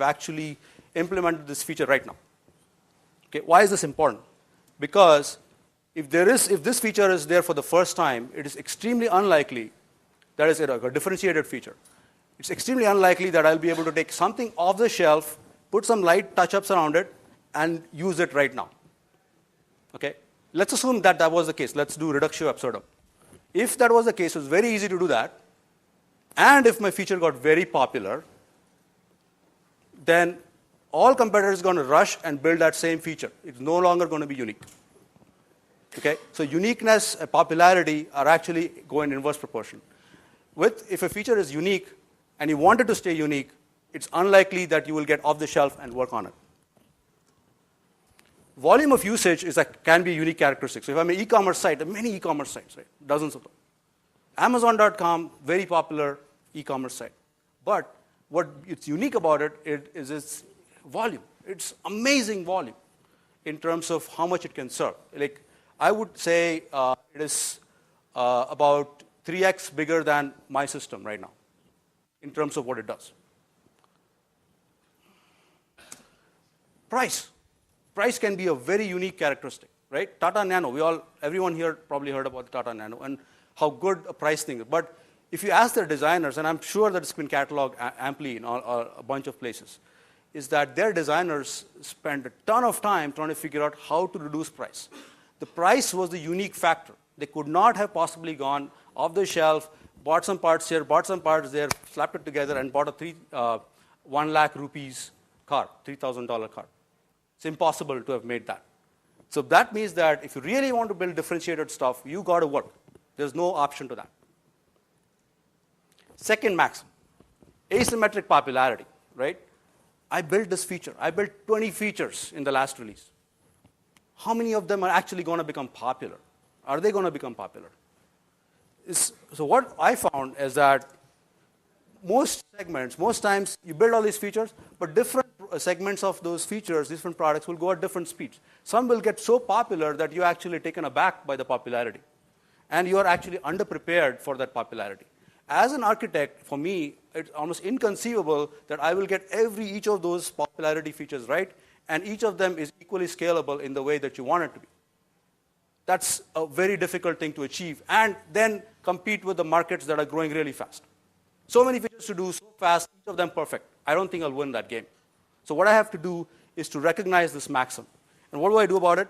we've actually implemented this feature right now. Okay, why is this important? Because if this feature is there for the first time, it is extremely unlikely, that is a differentiated feature. It's extremely unlikely that I'll be able to take something off the shelf, put some light touch-ups around it, and use it right now. Okay? Let's assume that that was the case. Let's do reductio absurdum. If that was the case, it was very easy to do that, and if my feature got very popular, then all competitors are going to rush and build that same feature. It's no longer going to be unique. Okay? So uniqueness and popularity are actually going in inverse proportion. If a feature is unique and you want it to stay unique, it's unlikely that you will get off the shelf and work on it. Volume of usage can be a unique characteristic. So if I'm an e-commerce site, there are many e-commerce sites, right? Dozens of them. Amazon.com, very popular e-commerce site. But what it's unique about it is its volume. It's amazing volume in terms of how much it can serve. Like, I would say it is about 3x bigger than my system right now in terms of what it does. Price. Price can be a very unique characteristic, right? Tata Nano, everyone here probably heard about the Tata Nano and how good a price thing is. But if you ask their designers, and I'm sure that it's been cataloged amply in a bunch of places, is that their designers spent a ton of time trying to figure out how to reduce price. The price was the unique factor. They could not have possibly gone off the shelf, bought some parts here, bought some parts there, slapped it together, and bought a 1 lakh rupees car, $3,000 car. It's impossible to have made that. So that means that if you really want to build differentiated stuff, you got to work. There's no option to that. Second maxim, asymmetric popularity, right? I built this feature. I built 20 features in the last release. How many of them are actually going to become popular? Are they going to become popular? So what I found is that most times you build all these features, but different segments of those features, different products will go at different speeds. Some will get so popular that you're actually taken aback by the popularity. And you are actually underprepared for that popularity. As an architect, for me, it's almost inconceivable that I will get each of those popularity features right, and each of them is equally scalable in the way that you want it to be. That's a very difficult thing to achieve, and then compete with the markets that are growing really fast. So many features to do so fast, each of them perfect. I don't think I'll win that game. So what I have to do is to recognize this maxim. And what do I do about it?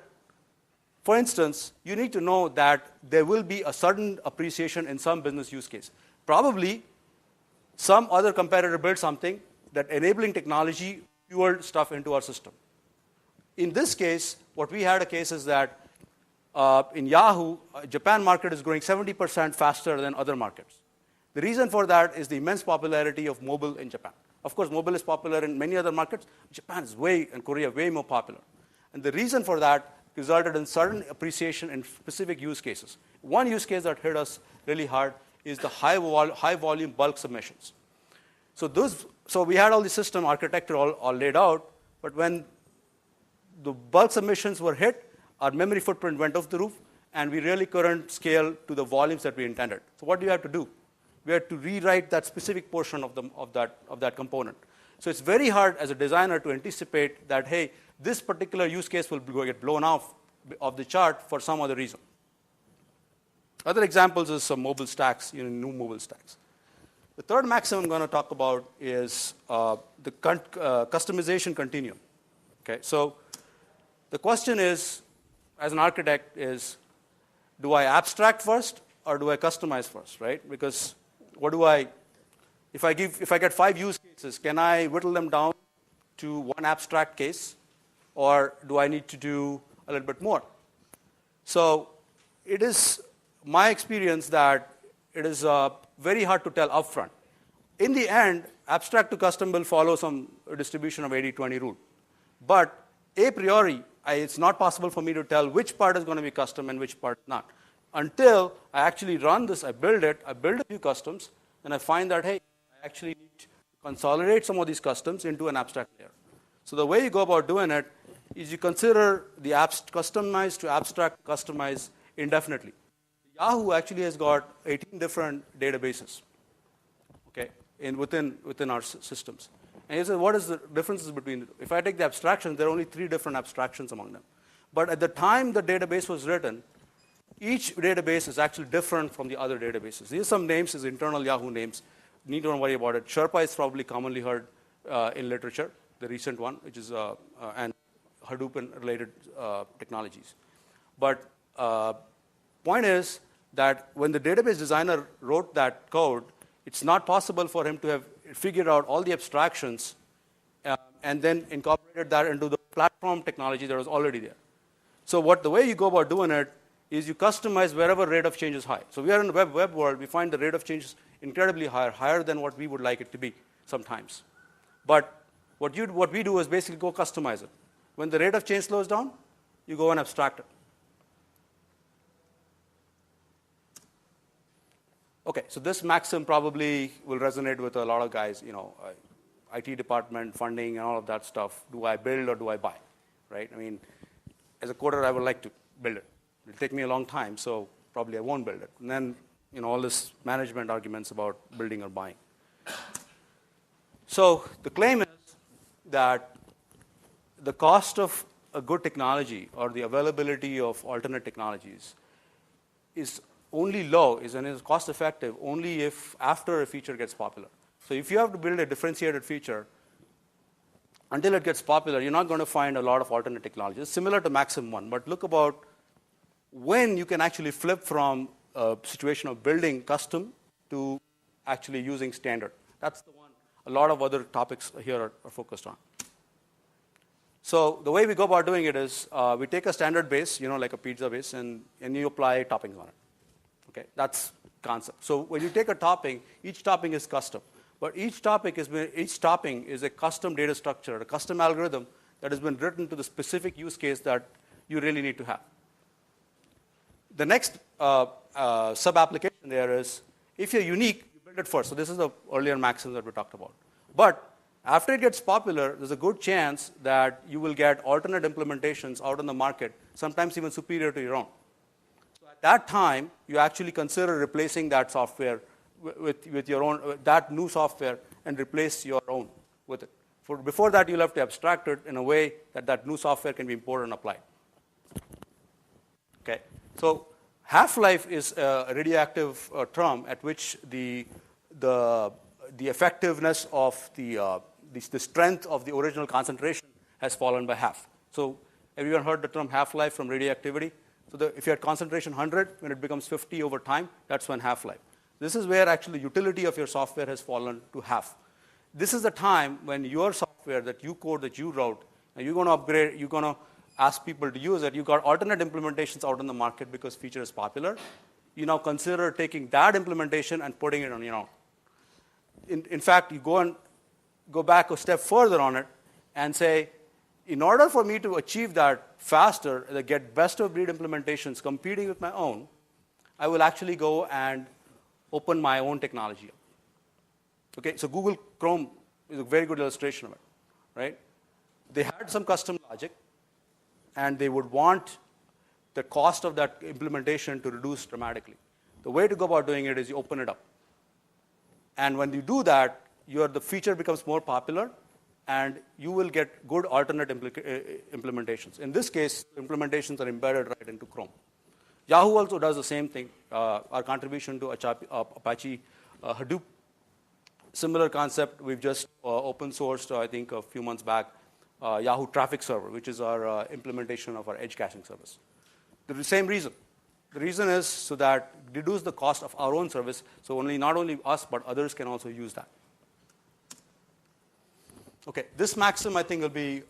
For instance, you need to know that there will be a sudden appreciation in some business use case. Probably some other competitor built something that enabling technology fueled stuff into our system. In this case, what we had a case is that in Yahoo, Japan market is growing 70% faster than other markets. The reason for that is the immense popularity of mobile in Japan. Of course, mobile is popular in many other markets. Japan is and Korea way more popular. And the reason for that resulted in sudden appreciation in specific use cases. One use case that hit us really hard is the high volume bulk submissions. So we had all the system architecture all laid out, but when the bulk submissions were hit, our memory footprint went off the roof, and we really couldn't scale to the volumes that we intended. So what do you have to do? We had to rewrite that specific portion of that component. So it's very hard as a designer to anticipate that, hey, this particular use case will get blown off of the chart for some other reason. Other examples is some mobile stacks, new mobile stacks. The third maxim I'm going to talk about is the customization continuum. Okay, so the question is, as an architect, is do I abstract first or do I customize first, right? Because if I get 5 use cases, can I whittle them down to one abstract case, or do I need to do a little bit more? So it is my experience that it is very hard to tell upfront. In the end, abstract to custom will follow some distribution of 80-20 rule. But a priori, it's not possible for me to tell which part is going to be custom and which part not. Until I actually run this, I build a few customs, and I find that, hey, I actually need to consolidate some of these customs into an abstract layer. So the way you go about doing it is you consider the customize to abstract customize indefinitely. Yahoo actually has got 18 different databases, okay, within our systems. And you say, what is the differences between, if I take the abstractions, there are only 3 different abstractions among them. But at the time the database was written, each database is actually different from the other databases. These are some names, is internal Yahoo names. Need don't worry about it. Sherpa is probably commonly heard in literature, the recent one, which is and Hadoop-related technologies. But point is that when the database designer wrote that code, it's not possible for him to have figured out all the abstractions and then incorporated that into the platform technology that was already there. So the way you go about doing it is you customize wherever rate of change is high. So we are in the web world. We find the rate of change is incredibly higher than what we would like it to be sometimes. But what we do is basically go customize it. When the rate of change slows down, you go and abstract it. Okay, so this maxim probably will resonate with a lot of guys, IT department, funding, and all of that stuff. Do I build or do I buy, right? I mean, as a coder, I would like to build it. It'll take me a long time, so probably I won't build it. And then, all this management arguments about building or buying. So the claim is that the cost of a good technology or the availability of alternate technologies is only low, and is cost effective only if after a feature gets popular. So if you have to build a differentiated feature, until it gets popular, you're not going to find a lot of alternate technologies. It's similar to Maxim 1, but look about when you can actually flip from a situation of building custom to actually using standard. That's the one a lot of other topics here are focused on. So the way we go about doing it is we take a standard base, like a pizza base, and you apply toppings on it. Okay, that's concept. So when you take a topping, each topping is custom. But each topping is a custom data structure, a custom algorithm that has been written to the specific use case that you really need to have. The next sub-application there is, if you're unique, you build it first. So this is the earlier maxim that we talked about. But after it gets popular, there's a good chance that you will get alternate implementations out in the market, sometimes even superior to your own. So at that time, you actually consider replacing that software with your own, that new software, and replace your own with it. Before that, you'll have to abstract it in a way that that new software can be imported and applied. Okay, so half-life is a radioactive term at which the effectiveness of the strength of the original concentration has fallen by half. So everyone heard the term half-life from radioactivity? So if you had concentration 100, when it becomes 50 over time, that's when half-life. This is where actually the utility of your software has fallen to half. This is the time when your software that you code, that you wrote, and you're going to upgrade, you're going to ask people to use it, you got alternate implementations out in the market because feature is popular. You now consider taking that implementation and putting it on your own. In fact, you go back a step further on it and say, in order for me to achieve that faster, get best of breed implementations competing with my own, I will actually go and open my own technology up. Okay, so Google Chrome is a very good illustration of it, right? They had some custom logic, and they would want the cost of that implementation to reduce dramatically. The way to go about doing it is you open it up. And when you do that, the feature becomes more popular, and you will get good alternate implementations. In this case, implementations are embedded right into Chrome. Yahoo also does the same thing. Our contribution to Apache Hadoop, similar concept. We've just open sourced, I think, a few months back, Yahoo Traffic Server, which is our implementation of our edge caching service. The same reason. The reason is so that reduce the cost of our own service, so not only us, but others can also use that. Okay, this maxim, I think, will be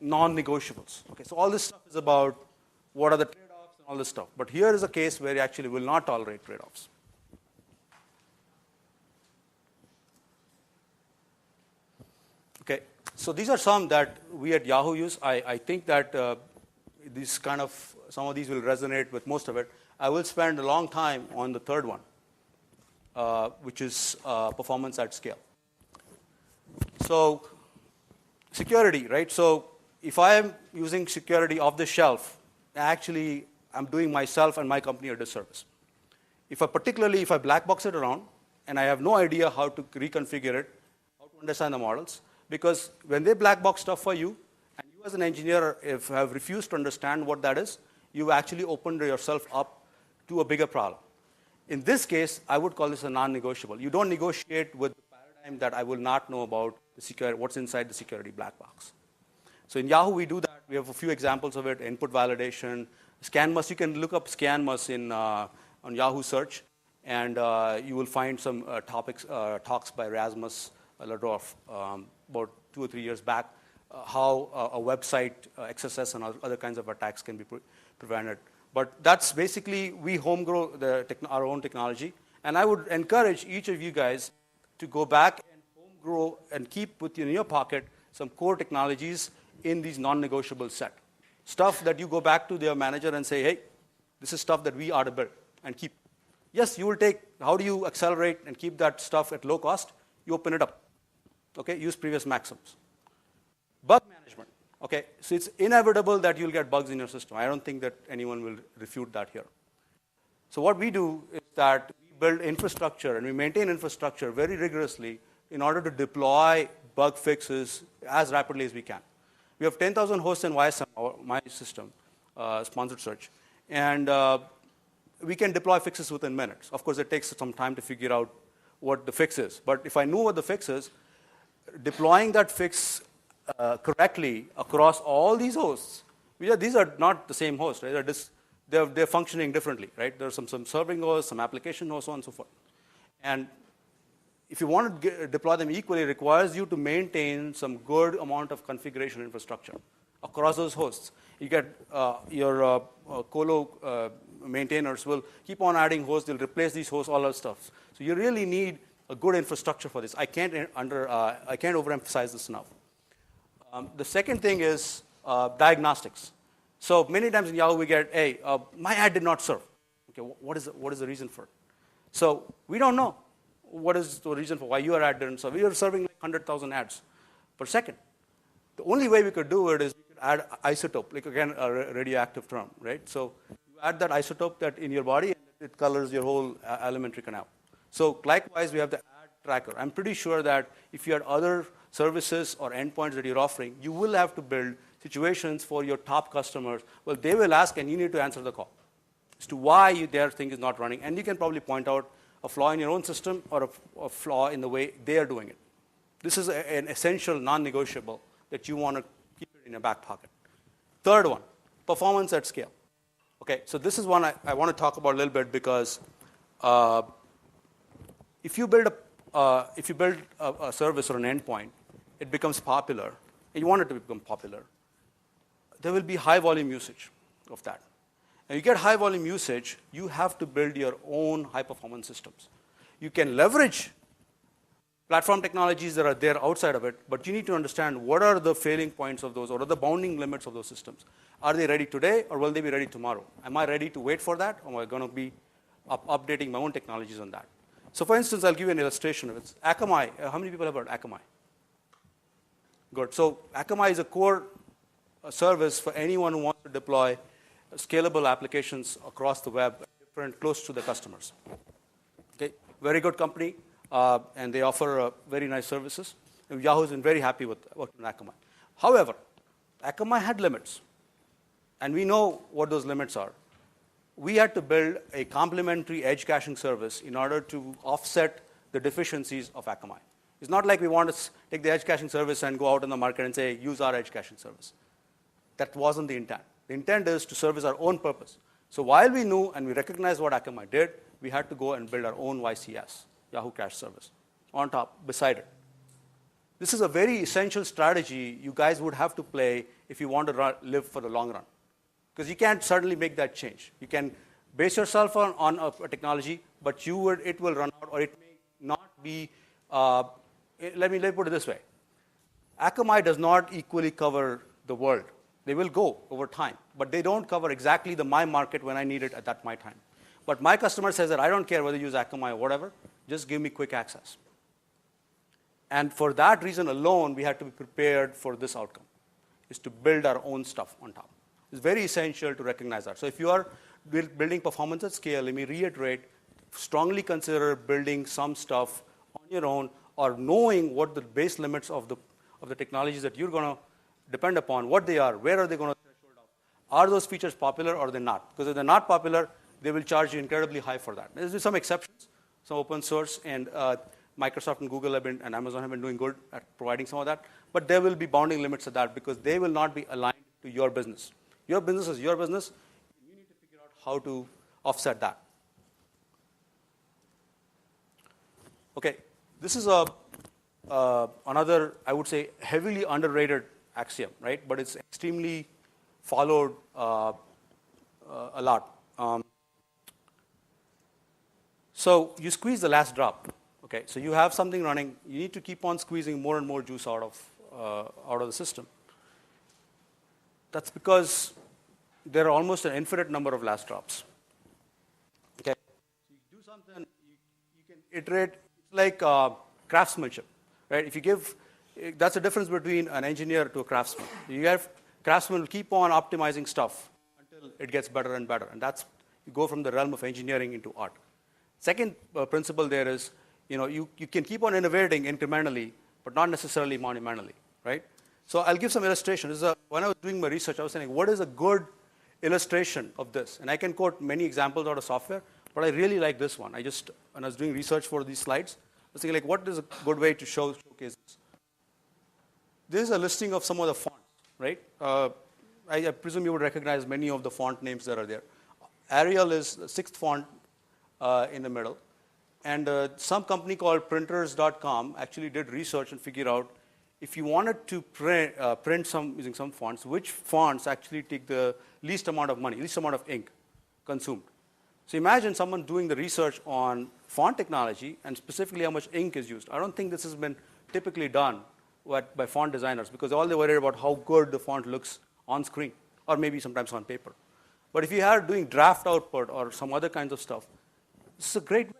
non-negotiables. Okay, so all this stuff is about what are the trade-offs and all this stuff. But here is a case where you actually will not tolerate trade-offs. Okay, so these are some that we at Yahoo use. I think that some of these will resonate with most of it. I will spend a long time on the third one, which is performance at scale. So security, right? So if I am using security off the shelf, actually I'm doing myself and my company a disservice. Particularly if I black box it around and I have no idea how to reconfigure it, how to understand the models, because when they black box stuff for you, and you as an engineer if have refused to understand what that is, you've actually opened yourself up to a bigger problem. In this case, I would call this a non-negotiable. You don't negotiate with the paradigm that I will not know about the security, what's inside the security black box. So in Yahoo, we do that. We have a few examples of it: input validation, ScanMus. You can look up ScanMus on Yahoo search, and you will find some talks by Rasmus Ladorf about 2 or 3 years back, how a website XSS and other kinds of attacks can be prevented. But that's basically, we home grow our own technology. And I would encourage each of you guys to go back and home grow and keep in your pocket some core technologies in these non-negotiable set. Stuff that you go back to their manager and say, hey, this is stuff that we ought to build and keep. Yes, you will take, how do you accelerate and keep that stuff at low cost? You open it up. Okay, use previous maxims. Bug management. Okay, so it's inevitable that you'll get bugs in your system. I don't think that anyone will refute that here. So what we do is that we build infrastructure and we maintain infrastructure very rigorously in order to deploy bug fixes as rapidly as we can. We have 10,000 hosts in YSM, my system, sponsored search, and we can deploy fixes within minutes. Of course, it takes some time to figure out what the fix is. But if I know what the fix is, deploying that fix correctly across all these hosts, these are not the same host, right? They're functioning differently, right? There's some serving hosts, some application hosts, so on and so forth. And if you want to deploy them equally, it requires you to maintain some good amount of configuration infrastructure across those hosts. You get your colo maintainers will keep on adding hosts, they'll replace these hosts, all that stuff. So you really need a good infrastructure for this. I can't overemphasize this enough. The second thing is diagnostics. So many times in Yahoo we get, hey, my ad did not serve. Okay, what is the reason for it? So we don't know what is the reason for why your ad didn't serve. We are serving like 100,000 ads per second. The only way we could do it is we could add isotope, like again a radioactive term, right? So you add that isotope that in your body and it colors your whole alimentary canal. So likewise, we have the ad tracker. I'm pretty sure that if you had other services or endpoints that you're offering, you will have to build situations for your top customers. Well, they will ask, and you need to answer the call as to why their thing is not running. And you can probably point out a flaw in your own system or a flaw in the way they are doing it. This is an essential non-negotiable that you want to keep it in your back pocket. Third one, performance at scale. Okay, so this is one I want to talk about a little bit because if you build a service or an endpoint, it becomes popular, and you want it to become popular, there will be high volume usage of that. And you get high volume usage, you have to build your own high performance systems. You can leverage platform technologies that are there outside of it, but you need to understand what are the failing points of those, or what are the bounding limits of those systems. Are they ready today, or will they be ready tomorrow? Am I ready to wait for that, or am I going to be updating my own technologies on that? So for instance, I'll give you an illustration of it. Akamai, how many people have heard Akamai? Good. So Akamai is a core service for anyone who wants to deploy scalable applications across the web, close to the customers. Okay, very good company, and they offer very nice services. And Yahoo has been very happy with working with Akamai. However, Akamai had limits, and we know what those limits are. We had to build a complementary edge caching service in order to offset the deficiencies of Akamai. It's not like we want to take the edge caching service and go out in the market and say, use our edge caching service. That wasn't the intent. The intent is to service our own purpose. So while we knew and we recognized what Akamai did, we had to go and build our own YCS, Yahoo Cache Service, on top, beside it. This is a very essential strategy you guys would have to play if you want to live for the long run. Because you can't suddenly make that change. You can base yourself on a technology, but it will run out, or it may not be. Let me put it this way. Akamai does not equally cover the world. They will go over time, but they don't cover exactly my market when I need it at that my time. But my customer says that I don't care whether you use Akamai or whatever, just give me quick access. And for that reason alone, we had to be prepared for this outcome, is to build our own stuff on top. It's very essential to recognize that. So if you are building performance at scale, let me reiterate, strongly consider building some stuff on your own or knowing what the base limits of the technologies that you're going to depend upon, what they are, where are they going to threshold out. Are those features popular or they're not? Because if they're not popular, they will charge you incredibly high for that. There's some exceptions, some open source, and Microsoft and Google have been, and Amazon have been doing good at providing some of that. But there will be bounding limits to that because they will not be aligned to your business. Your business is your business. You need to figure out how to offset that. Okay, this is another, I would say, heavily underrated axiom, right? But it's extremely followed a lot. So you squeeze the last drop. Okay, so you have something running. You need to keep on squeezing more and more juice out of the system. That's because there are almost an infinite number of last drops. Okay, so you do something, you can iterate. It's like craftsmanship, right? If you give, that's the difference between an engineer to a craftsman. You have craftsmen will keep on optimizing stuff until it gets better and better, and that's you go from the realm of engineering into art. Second principle there is, you can keep on innovating incrementally, but not necessarily monumentally, right? So I'll give some illustration. When I was doing my research, I was saying, what is a good illustration of this? And I can quote many examples out of software, but I really like this one. When I was doing research for these slides, I was thinking, what is a good way to showcase this? This is a listing of some of the fonts, right? I presume you would recognize many of the font names that are there. Arial is the 6th font in the middle. And some company called printers.com actually did research and figured out if you wanted to print using some fonts, which fonts actually take the least amount of money, least amount of ink consumed. So imagine someone doing the research on font technology and specifically how much ink is used. I don't think this has been typically done by font designers because all they're worried about how good the font looks on screen or maybe sometimes on paper. But if you are doing draft output or some other kinds of stuff, this is a great way.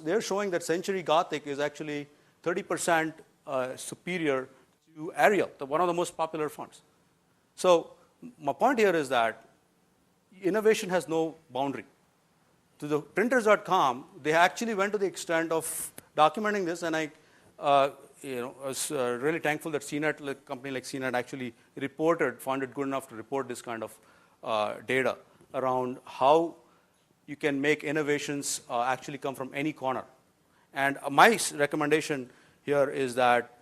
They're showing that Century Gothic is actually 30% superior to Arial, one of the most popular fonts. So my point here is that innovation has no boundary. To the printers.com, they actually went to the extent of documenting this, and I was really thankful that CNET, a company like CNET, actually found it good enough to report this kind of data around how you can make innovations actually come from any corner. And my recommendation here is that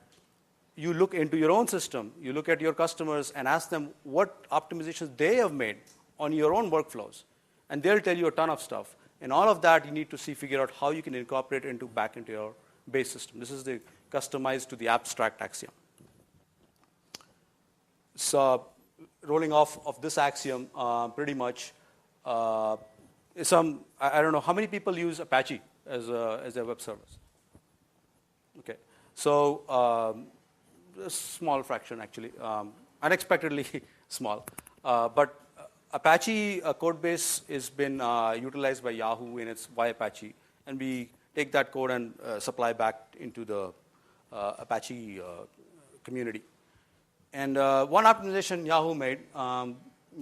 you look into your own system, you look at your customers and ask them what optimizations they have made on your own workflows. And they'll tell you a ton of stuff. And all of that you need to figure out how you can incorporate back into your base system. This is the customized to the abstract axiom. So rolling off of this axiom, pretty much, I don't know, how many people use Apache as their web service? Okay, so a small fraction actually, unexpectedly small. But Apache code base has been utilized by Yahoo in its Why Apache, and we take that code and supply back into the Apache community. And one optimization Yahoo made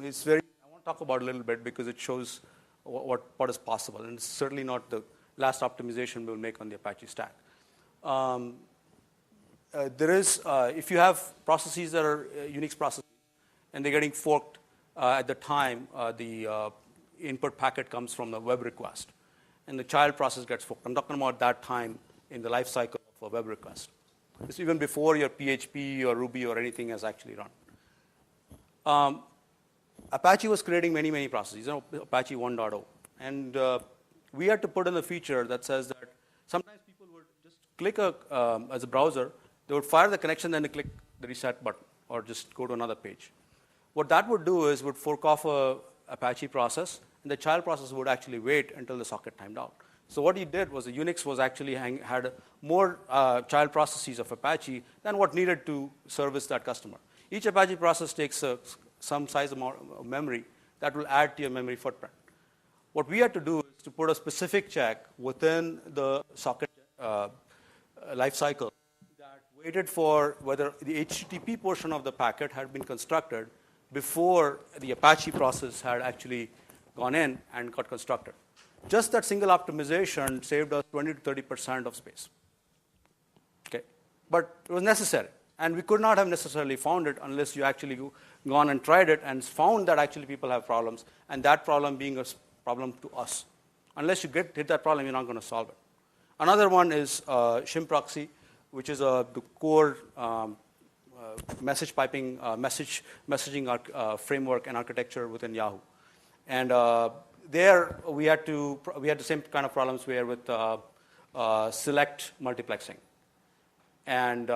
is I want to talk about it a little bit because it shows what is possible, and it's certainly not the last optimization we'll make on the Apache stack. If you have processes that are Unix processes, and they're getting forked at the time the input packet comes from the web request, and the child process gets forked. I'm talking about that time in the life cycle of a web request. This is even before your PHP or Ruby or anything has actually run. Apache was creating many, many processes, Apache 1.0. And we had to put in a feature that says that sometimes people would just click as a browser, they would fire the connection, then they click the reset button or just go to another page. What that would do is would fork off a Apache process, and the child process would actually wait until the socket timed out. So what he did was the Unix was actually had more child processes of Apache than what needed to service that customer. Each Apache process takes some size amount of memory that will add to your memory footprint. What we had to do is to put a specific check within the socket lifecycle that waited for whether the HTTP portion of the packet had been constructed before the Apache process had actually gone in and got constructed. Just that single optimization saved us 20 to 30% of space. But it was necessary. And we could not have necessarily found it unless you actually gone and tried it and found that actually people have problems, and that problem being a problem to us. Unless you hit that problem, you're not going to solve it. Another one is shim proxy, which is the core message piping, messaging framework and architecture within Yahoo. And there we had the same kind of problems where with select multiplexing. And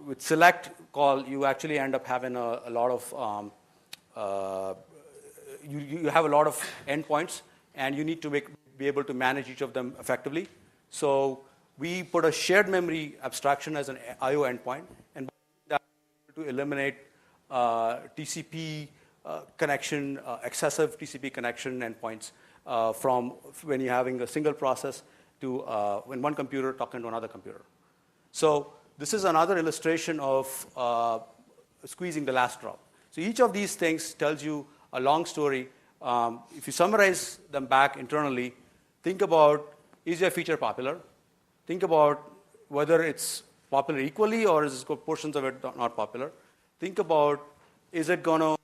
with select call, you actually end up having a lot of you have a lot of endpoints, and you need to be able to manage each of them effectively. So we put a shared memory abstraction as an I/O endpoint, and that to eliminate TCP connection, excessive TCP connection endpoints from when you're having a single process to when one computer talking to another computer. So this is another illustration of squeezing the last drop. So each of these things tells you a long story. If you summarize them back internally, think about, is your feature popular? Think about whether it's popular equally or is portions of it not popular. Think about, is it the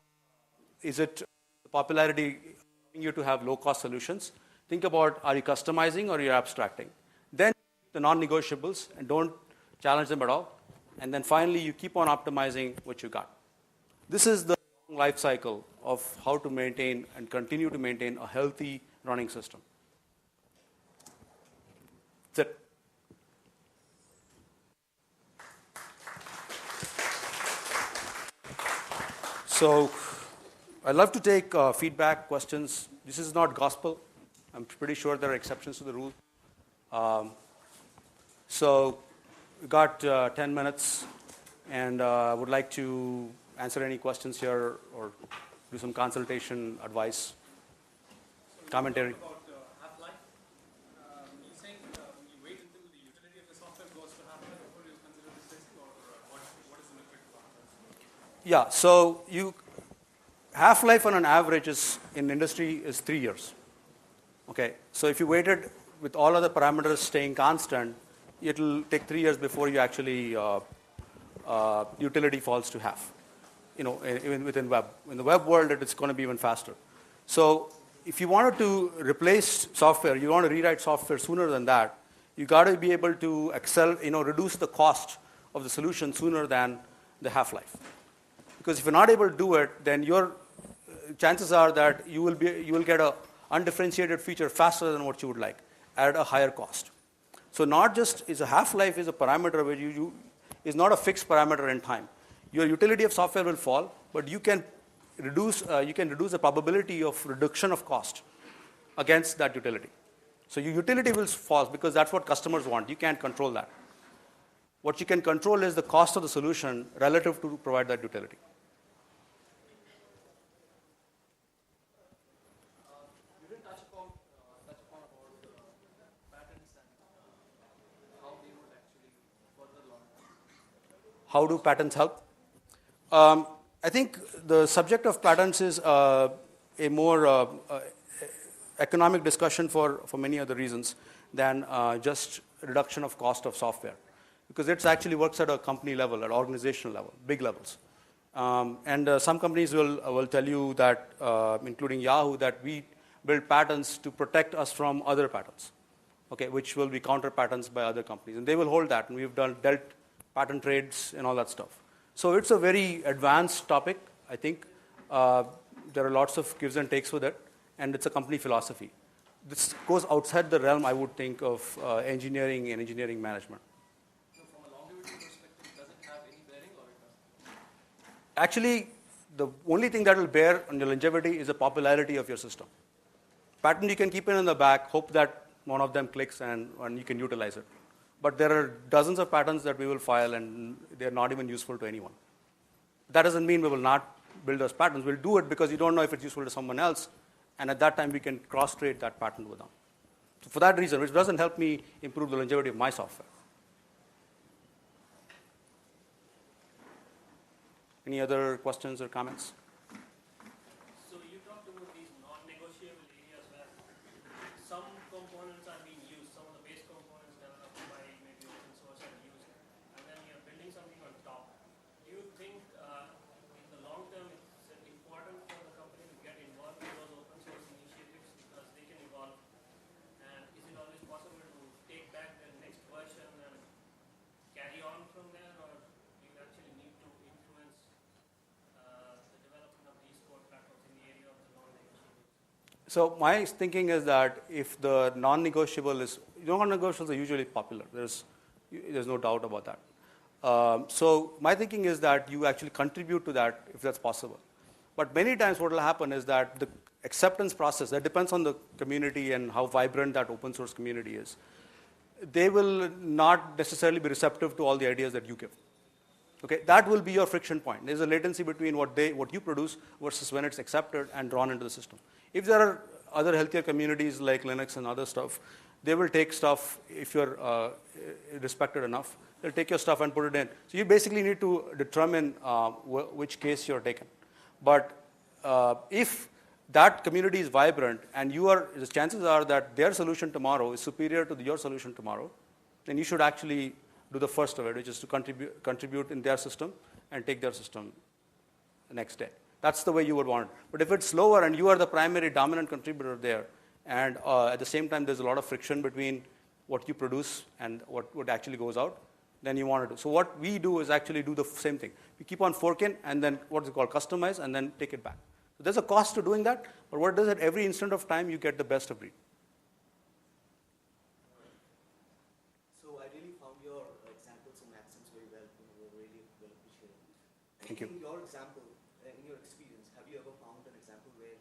popularity allowing you to have low-cost solutions? Think about, are you customizing or you're abstracting? Then the non-negotiables, and don't challenge them at all. And then finally, you keep on optimizing what you got. This is the life cycle of how to maintain and continue to maintain a healthy running system. That's it. So I'd love to take feedback, questions. This is not gospel. I'm pretty sure there are exceptions to the rule. So we got 10 minutes, and I would like to answer any questions here or do some consultation, advice, commentary. About half-life, you saying you wait until the utility of the software goes to half-life before you consider replacing, or what is the limit to half-life? Yeah, so half-life on an average in industry is 3 years. Okay, so if you waited with all other parameters staying constant, it'll take 3 years before you actually utility falls to half. Even within web. In the web world, it's going to be even faster. So if you wanted to replace software, you want to rewrite software sooner than that, you got to be able to reduce the cost of the solution sooner than the half-life. Because if you're not able to do it, then your chances are that you will get a undifferentiated feature faster than what you would like at a higher cost. So not just is a half-life is a parameter where is not a fixed parameter in time. Your utility of software will fall, but you can reduce the probability of reduction of cost against that utility. So your utility will fall because that's what customers want. You can't control that. What you can control is the cost of the solution relative to provide that utility. You didn't touch upon about the patents and how they would actually further launch. How do patents help? I think the subject of patents is a more economic discussion for many other reasons than just reduction of cost of software. Because it actually works at a company level, at organizational level, big levels. And some companies will tell you that, including Yahoo, that we build patents to protect us from other patents, okay, which will be counter patents by other companies. And they will hold that, and we've dealt patent trades and all that stuff. So it's a very advanced topic, I think. There are lots of gives and takes with it, and it's a company philosophy. This goes outside the realm, I would think, of engineering and engineering management. So from a longevity perspective, does it have any bearing or it doesn't? Actually, the only thing that will bear on your longevity is the popularity of your system. Patent you can keep it in the back, hope that one of them clicks and you can utilize it. But there are dozens of patents that we will file, and they're not even useful to anyone. That doesn't mean we will not build those patents. We'll do it because you don't know if it's useful to someone else, and at that time we can cross-trade that patent with them. So for that reason, which doesn't help me improve the longevity of my software. Any other questions or comments? So you talked about these non-negotiable areas where some components are being used, some of the base components developed by maybe open source are used, and then you're So my thinking is that if the non-negotiable is, non-negotiables are usually popular. There's no doubt about that. So my thinking is that you actually contribute to that if that's possible. But many times what will happen is that the acceptance process, that depends on the community and how vibrant that open source community is. They will not necessarily be receptive to all the ideas that you give. Okay, that will be your friction point. There's a latency between what you produce versus when it's accepted and drawn into the system. If there are other healthier communities like Linux and other stuff, they will take stuff, if you're respected enough, they'll take your stuff and put it in. So you basically need to determine which case you're taking. But if that community is vibrant and the chances are that their solution tomorrow is superior to your solution tomorrow, then you should actually do the first of it, which is to contribute in their system and take their system the next day. That's the way you would want it. But if it's slower and you are the primary dominant contributor there, and at the same time there's a lot of friction between what you produce and what actually goes out, then you want to do. So what we do is actually do the same thing. We keep on forking and then what's it called, customize, and then take it back. So there's a cost to doing that, but what it does at every instant of time, you get the best of breed. So I really found your examples and maxims very well, really well appreciated. Thank you. In your example, in your experience, have you ever found an example where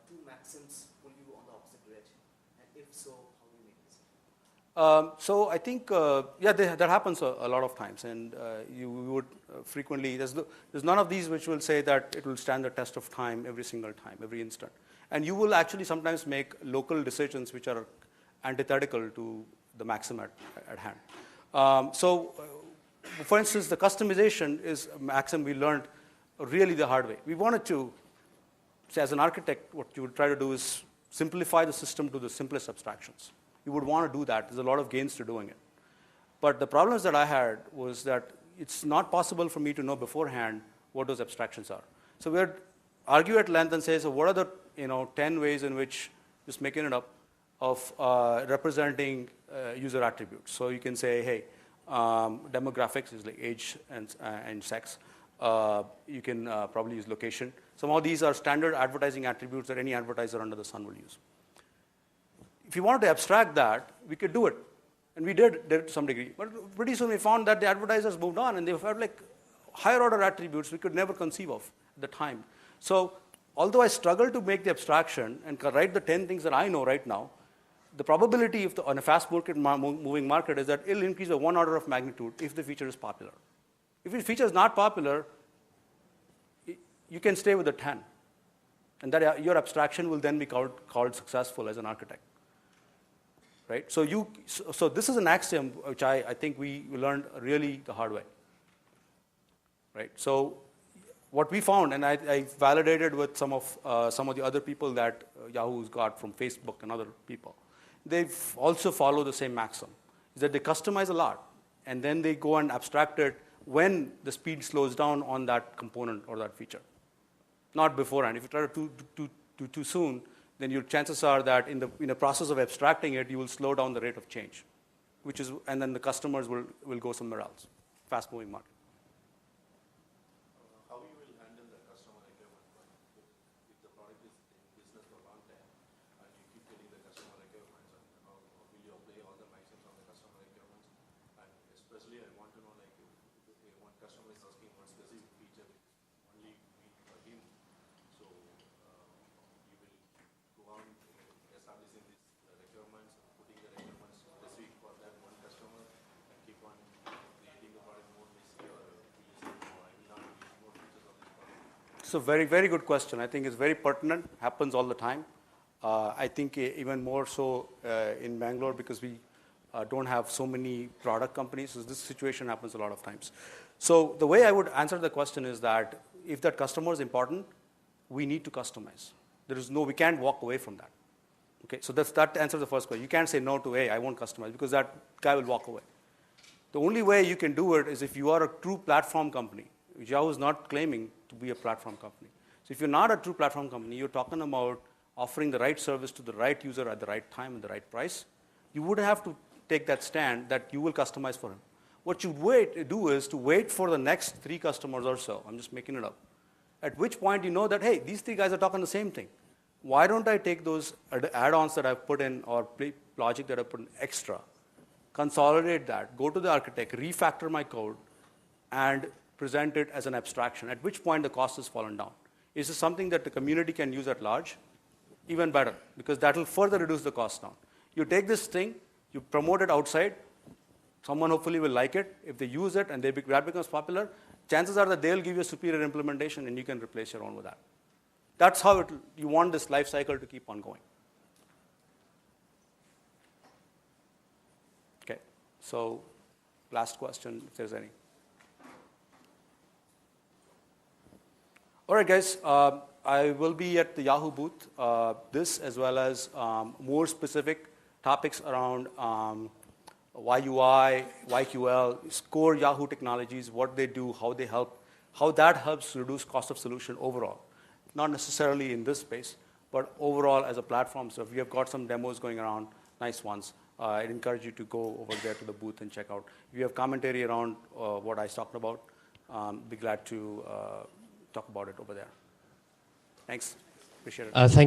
two maxims pull you on the opposite direction? And if so, how do you make this? So I think, that happens a lot of times, and you would frequently, there's none of these which will say that it will stand the test of time every single time, every instant. And you will actually sometimes make local decisions which are antithetical to the maxim at hand. For instance, the customization is a maxim we learned really the hard way. We wanted to, say as an architect, what you would try to do is simplify the system to the simplest abstractions. You would want to do that. There's a lot of gains to doing it. But the problems that I had was that it's not possible for me to know beforehand what those abstractions are. So we would argue at length and say, so what are the 10 ways in which, just making it up, of representing user attributes. So you can say, hey, demographics is like age and sex. You can probably use location. Some of these are standard advertising attributes that any advertiser under the sun will use. If you wanted to abstract that, we could do it. And we did it to some degree. But pretty soon we found that the advertisers moved on and they felt like higher order attributes we could never conceive of at the time. So although I struggled to make the abstraction and write the 10 things that I know right now, the probability on a fast moving market is that it'll increase by 1 order of magnitude if the feature is popular. If the feature is not popular, you can stay with the 10. And that your abstraction will then be called successful as an architect. Right? So this is an axiom which I think we learned really the hard way. Right? So what we found, and I validated with some of the other people that Yahoo's got from Facebook and other people, they've also followed the same maxim, is that they customize a lot, and then they go and abstract it when the speed slows down on that component or that feature, not beforehand. If you try to do too soon, then your chances are that in the process of abstracting it, you will slow down the rate of change, and then the customers will go somewhere else, fast-moving market. How you will handle the customer requirement if the product is in business for a long time and you keep getting the customer requirements, and how will you apply all the maxims on the customer requirements? And especially I want to know, like, if one customer is asking one specific feature only for him, so you will go on establishing these requirements, putting the requirements specific for that one customer, and keep on creating the product more risky, or will you say, no, I will not use more features of this product? So very, very good question. I think it's very pertinent, happens all the time. I think even more so in Bangalore because we don't have so many product companies. So this situation happens a lot of times. So the way I would answer the question is that if that customer is important, we need to customize. We can't walk away from that. Okay, so that answers the first question. You can't say no to, hey, I won't customize, because that guy will walk away. The only way you can do it is if you are a true platform company. Yahoo is not claiming to be a platform company. So if you're not a true platform company, you're talking about offering the right service to the right user at the right time and the right price, you would have to take that stand that you will customize for him. What you do is to wait for the next 3 customers or so. I'm just making it up. At which point you know that, hey, these 3 guys are talking the same thing. why don't I take those add-ons that I've put in or logic that I've put in extra, consolidate that, go to the architect, refactor my code, and present it as an abstraction, at which point the cost has fallen down. Is this something that the community can use at large? Even better, because that will further reduce the cost down. You take this thing, you promote it outside, someone hopefully will like it. If they use it and that becomes popular, chances are that they'll give you a superior implementation and you can replace your own with that. That's how you want this life cycle to keep on going. Okay, so last question, if there's any. All right, guys, I will be at the Yahoo booth, this as well as more specific topics around YUI, YQL, core Yahoo technologies, what they do, how they help, how that helps reduce cost of solution overall. Not necessarily in this space, but overall as a platform. So if we have got some demos going around, nice ones, I'd encourage you to go over there to the booth and check out. If you have commentary around what I talked about, be glad to talk about it over there. Thanks. Appreciate it. Thank